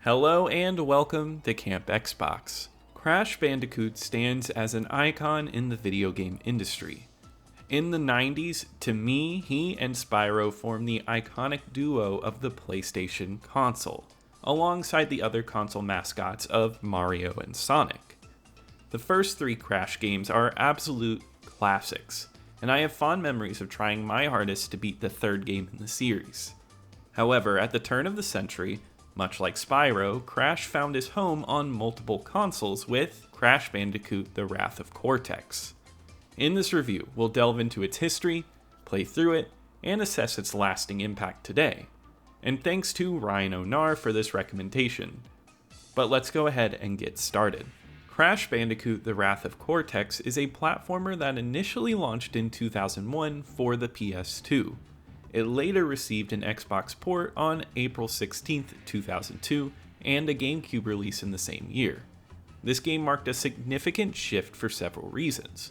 Hello and welcome to Camp Xbox. Crash Bandicoot stands as an icon in the video game industry. In the 90s, to me, he and Spyro formed the iconic duo of the PlayStation console, alongside the other console mascots of Mario and Sonic. The first three Crash games are absolute classics, and I have fond memories of trying my hardest to beat the third game in the series. However, at the turn of the century, much like Spyro, Crash found his home on multiple consoles with Crash Bandicoot: The Wrath of Cortex. In this review, we'll delve into its history, play through it, and assess its lasting impact today. And thanks to Ryan Onar for this recommendation. But let's go ahead and get started. Crash Bandicoot: The Wrath of Cortex is a platformer that initially launched in 2001 for the PS2. It later received an Xbox port on April 16, 2002, and a GameCube release in the same year. This game marked a significant shift for several reasons.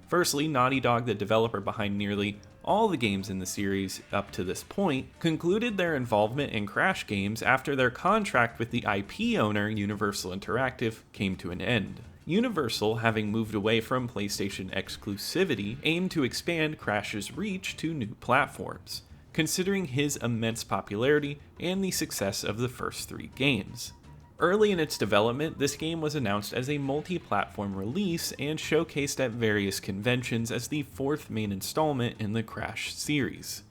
Firstly, Naughty Dog, the developer behind nearly all the games in the series up to this point, concluded their involvement in Crash games after their contract with the IP owner Universal Interactive came to an end. Universal, having moved away from PlayStation exclusivity, aimed to expand Crash's reach to new platforms, considering his immense popularity and the success of the first three games. Early in its development, this game was announced as a multi-platform release and showcased at various conventions as the fourth main installment in the Crash series.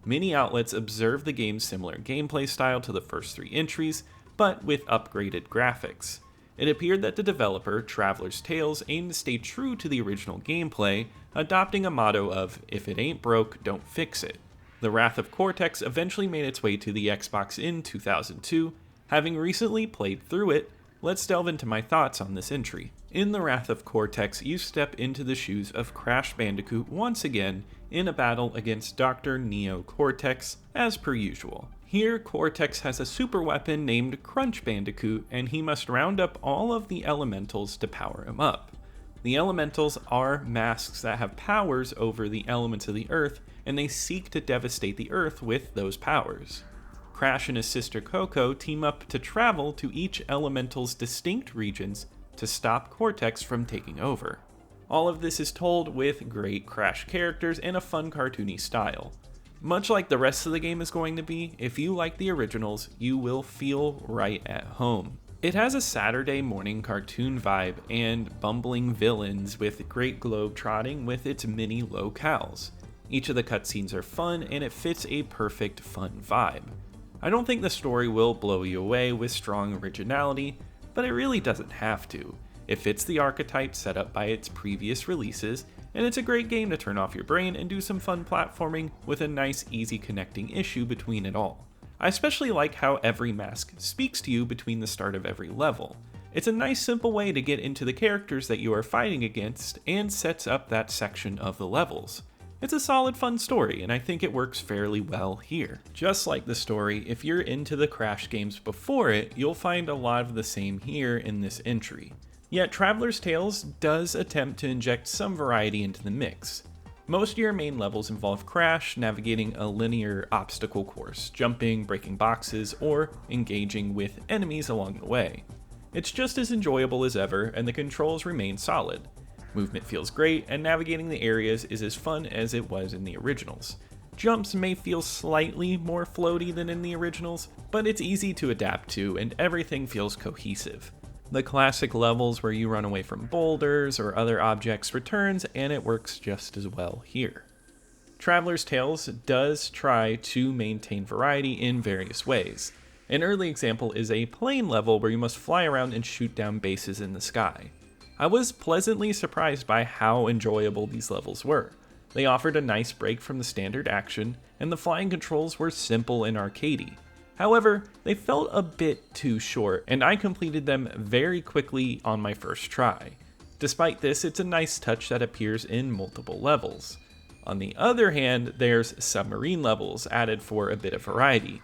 Many outlets observed the game's similar gameplay style to the first three entries, but with upgraded graphics. It appeared that the developer, Traveler's Tales, aimed to stay true to the original gameplay, adopting a motto of, "If it ain't broke, don't fix it." The Wrath of Cortex eventually made its way to the Xbox in 2002. Having recently played through it, let's delve into my thoughts on this entry. In The Wrath of Cortex, you step into the shoes of Crash Bandicoot once again in a battle against Dr. Neo Cortex, as per usual. Here, Cortex has a super weapon named Crunch Bandicoot, and he must round up all of the elementals to power him up. The elementals are masks that have powers over the elements of the Earth, and they seek to devastate the Earth with those powers. Crash and his sister Coco team up to travel to each elemental's distinct regions to stop Cortex from taking over. All of this is told with great Crash characters and a fun cartoony style. Much like the rest of the game is going to be, if you like the originals, you will feel right at home. It has a Saturday morning cartoon vibe and bumbling villains with great globe-trotting with its mini locales. Each of the cutscenes are fun and it fits a perfect fun vibe. I don't think the story will blow you away with strong originality, but it really doesn't have to. It fits the archetype set up by its previous releases, and it's a great game to turn off your brain and do some fun platforming with a nice easy connecting issue between it all. I especially like how every mask speaks to you between the start of every level. It's a nice simple way to get into the characters that you are fighting against and sets up that section of the levels. It's a solid fun story, and I think it works fairly well here. Just like the story, if you're into the Crash games before it, you'll find a lot of the same here in this entry. Yet Traveler's Tales does attempt to inject some variety into the mix. Most of your main levels involve Crash navigating a linear obstacle course, jumping, breaking boxes, or engaging with enemies along the way. It's just as enjoyable as ever, and the controls remain solid. Movement feels great, and navigating the areas is as fun as it was in the originals. Jumps may feel slightly more floaty than in the originals, but it's easy to adapt to, and everything feels cohesive. The classic levels where you run away from boulders or other objects returns, and it works just as well here. Traveler's Tales does try to maintain variety in various ways. An early example is a plane level where you must fly around and shoot down bases in the sky. I was pleasantly surprised by how enjoyable these levels were. They offered a nice break from the standard action, and the flying controls were simple and arcadey. However, they felt a bit too short, and I completed them very quickly on my first try. Despite this, it's a nice touch that appears in multiple levels. On the other hand, there's submarine levels added for a bit of variety.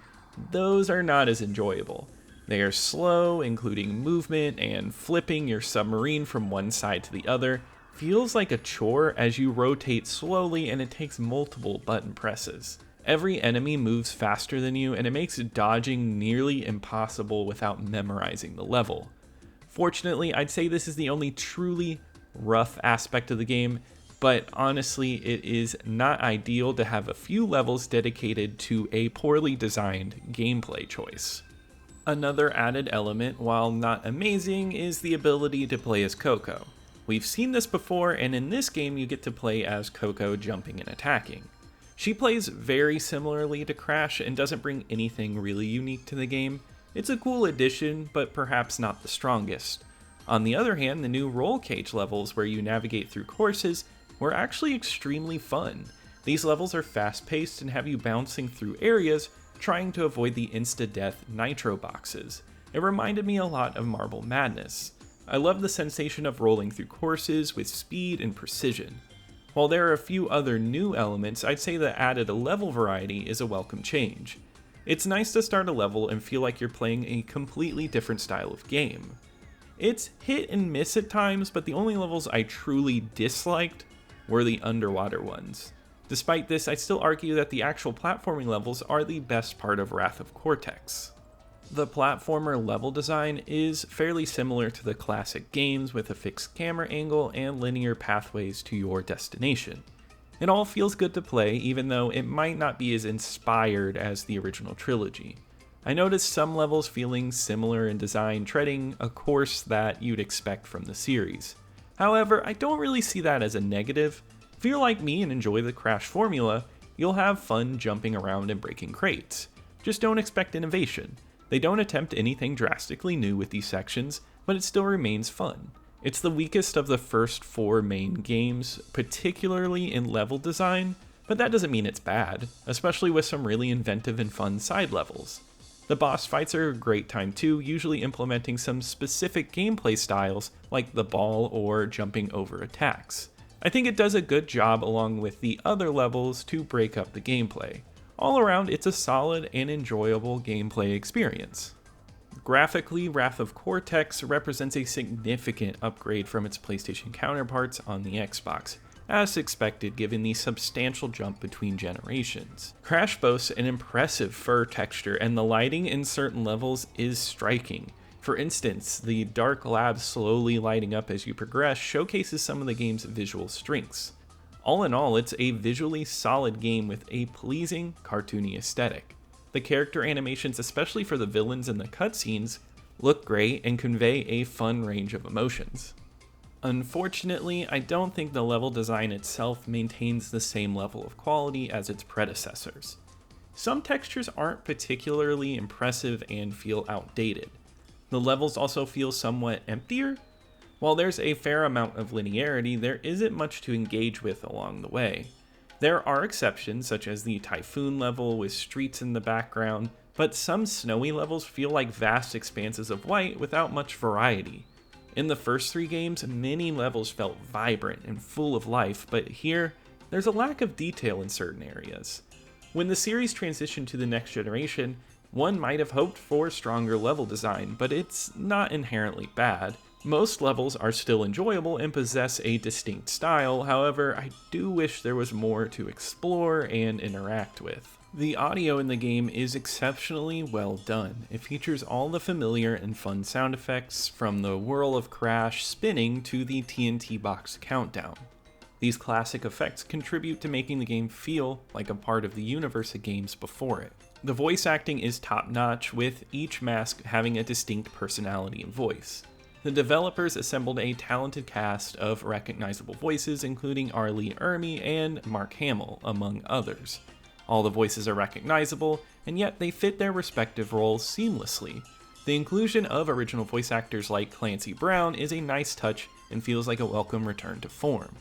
Those are not as enjoyable. They are slow, including movement, and flipping your submarine from one side to the other feels like a chore as you rotate slowly and it takes multiple button presses. Every enemy moves faster than you, and it makes dodging nearly impossible without memorizing the level. Fortunately, I'd say this is the only truly rough aspect of the game, but honestly, it is not ideal to have a few levels dedicated to a poorly designed gameplay choice. Another added element, while not amazing, is the ability to play as Coco. We've seen this before, and in this game you get to play as Coco jumping and attacking. She plays very similarly to Crash and doesn't bring anything really unique to the game. It's a cool addition, but perhaps not the strongest. On the other hand, the new roll cage levels where you navigate through courses were actually extremely fun. These levels are fast-paced and have you bouncing through areas trying to avoid the insta-death nitro boxes. It reminded me a lot of Marble Madness. I love the sensation of rolling through courses with speed and precision. While there are a few other new elements, I'd say the added level variety is a welcome change. It's nice to start a level and feel like you're playing a completely different style of game. It's hit and miss at times, but the only levels I truly disliked were the underwater ones. Despite this, I still argue that the actual platforming levels are the best part of Wrath of Cortex. The platformer level design is fairly similar to the classic games, with a fixed camera angle and linear pathways to your destination. It all feels good to play, even though it might not be as inspired as the original trilogy. I noticed some levels feeling similar in design, treading a course that you'd expect from the series. However, I don't really see that as a negative. If you're like me and enjoy the Crash formula, you'll have fun jumping around and breaking crates. Just don't expect innovation. They don't attempt anything drastically new with these sections, but it still remains fun. It's the weakest of the first 4 main games, particularly in level design, but that doesn't mean it's bad, especially with some really inventive and fun side levels. The boss fights are a great time too, usually implementing some specific gameplay styles like the ball or jumping over attacks. I think it does a good job along with the other levels to break up the gameplay. All around, it's a solid and enjoyable gameplay experience. Graphically, Wrath of Cortex represents a significant upgrade from its PlayStation counterparts on the Xbox, as expected given the substantial jump between generations. Crash boasts an impressive fur texture, and the lighting in certain levels is striking. For instance, the dark lab slowly lighting up as you progress showcases some of the game's visual strengths. All in all, it's a visually solid game with a pleasing, cartoony aesthetic. The character animations, especially for the villains and the cutscenes, look great and convey a fun range of emotions. Unfortunately, I don't think the level design itself maintains the same level of quality as its predecessors. Some textures aren't particularly impressive and feel outdated. The levels also feel somewhat emptier. While there's a fair amount of linearity, there isn't much to engage with along the way. There are exceptions, such as the Typhoon level with streets in the background, but some snowy levels feel like vast expanses of white without much variety. In the first 3 games, many levels felt vibrant and full of life, but here, there's a lack of detail in certain areas. When the series transitioned to the next generation, one might have hoped for stronger level design, but it's not inherently bad. Most levels are still enjoyable and possess a distinct style, however, I do wish there was more to explore and interact with. The audio in the game is exceptionally well done. It features all the familiar and fun sound effects, from the whirl of Crash spinning to the TNT box countdown. These classic effects contribute to making the game feel like a part of the universe of games before it. The voice acting is top-notch, with each mask having a distinct personality and voice. The developers assembled a talented cast of recognizable voices, including R. Lee Ermey and Mark Hamill, among others. All the voices are recognizable, and yet they fit their respective roles seamlessly. The inclusion of original voice actors like Clancy Brown is a nice touch and feels like a welcome return to form.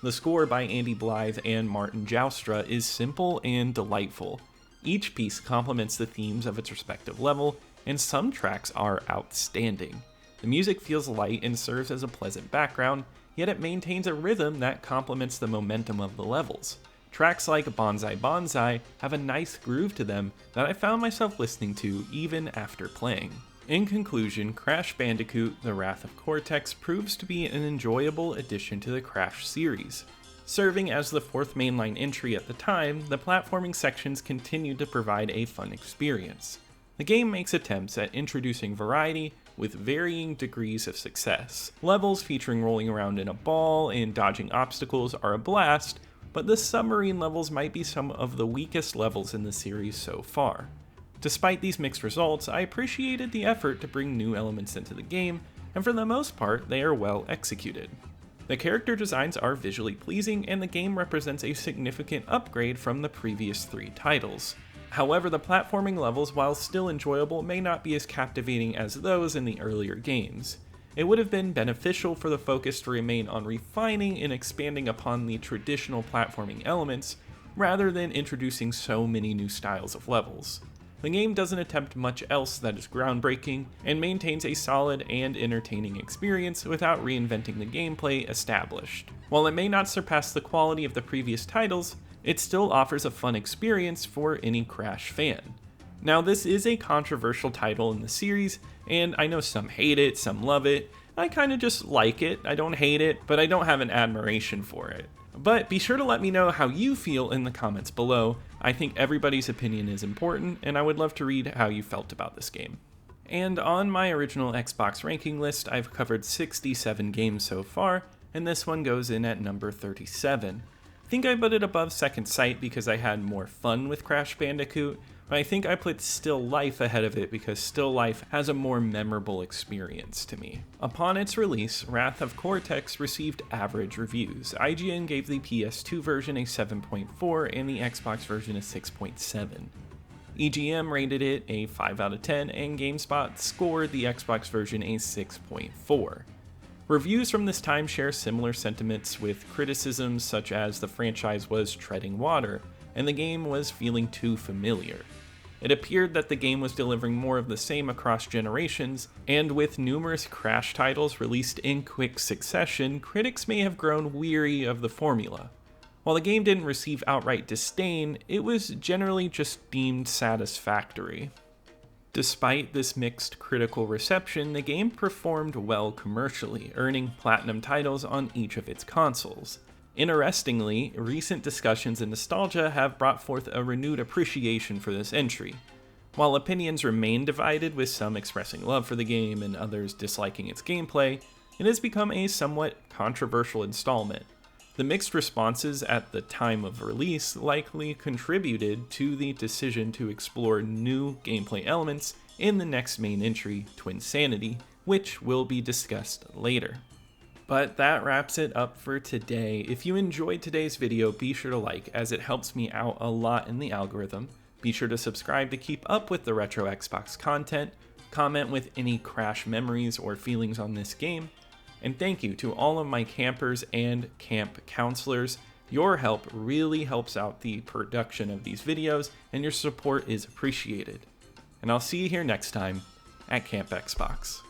The score by Andy Blythe and Martin Joustra is simple and delightful. Each piece complements the themes of its respective level, and some tracks are outstanding. The music feels light and serves as a pleasant background, yet it maintains a rhythm that complements the momentum of the levels. Tracks like Bonsai Bonsai have a nice groove to them that I found myself listening to even after playing. In conclusion, Crash Bandicoot: The Wrath of Cortex proves to be an enjoyable addition to the Crash series. Serving as the fourth mainline entry at the time, the platforming sections continued to provide a fun experience. The game makes attempts at introducing variety with varying degrees of success. Levels featuring rolling around in a ball and dodging obstacles are a blast, but the submarine levels might be some of the weakest levels in the series so far. Despite these mixed results, I appreciated the effort to bring new elements into the game, and for the most part, they are well executed. The character designs are visually pleasing, and the game represents a significant upgrade from the previous 3 titles. However, the platforming levels, while still enjoyable, may not be as captivating as those in the earlier games. It would have been beneficial for the focus to remain on refining and expanding upon the traditional platforming elements, rather than introducing so many new styles of levels. The game doesn't attempt much else that is groundbreaking, and maintains a solid and entertaining experience without reinventing the gameplay established. While it may not surpass the quality of the previous titles, it still offers a fun experience for any Crash fan. Now, this is a controversial title in the series, and I know some hate it, some love it. I kinda just like it. I don't hate it, but I don't have an admiration for it. But be sure to let me know how you feel in the comments below. I think everybody's opinion is important, and I would love to read how you felt about this game. And on my original Xbox ranking list, I've covered 67 games so far, and this one goes in at number 37. I think I put it above Second Sight because I had more fun with Crash Bandicoot, but I think I put Still Life ahead of it because Still Life has a more memorable experience to me. Upon its release, Wrath of Cortex received average reviews. IGN gave the PS2 version a 7.4 and the Xbox version a 6.7. EGM rated it a 5 out of 10, and GameSpot scored the Xbox version a 6.4. Reviews from this time share similar sentiments, with criticisms such as the franchise was treading water, and the game was feeling too familiar. It appeared that the game was delivering more of the same across generations, and with numerous Crash titles released in quick succession, critics may have grown weary of the formula. While the game didn't receive outright disdain, it was generally just deemed satisfactory. Despite this mixed critical reception, the game performed well commercially, earning platinum titles on each of its consoles. Interestingly, recent discussions and nostalgia have brought forth a renewed appreciation for this entry. While opinions remain divided, with some expressing love for the game and others disliking its gameplay, it has become a somewhat controversial installment. The mixed responses at the time of release likely contributed to the decision to explore new gameplay elements in the next main entry, Twinsanity, which will be discussed later. But that wraps it up for today. If you enjoyed today's video, be sure to like, as it helps me out a lot in the algorithm. Be sure to subscribe to keep up with the Retro Xbox content, comment with any Crash memories or feelings on this game, and thank you to all of my campers and camp counselors. Your help really helps out the production of these videos, and your support is appreciated. And I'll see you here next time at Camp Xbox.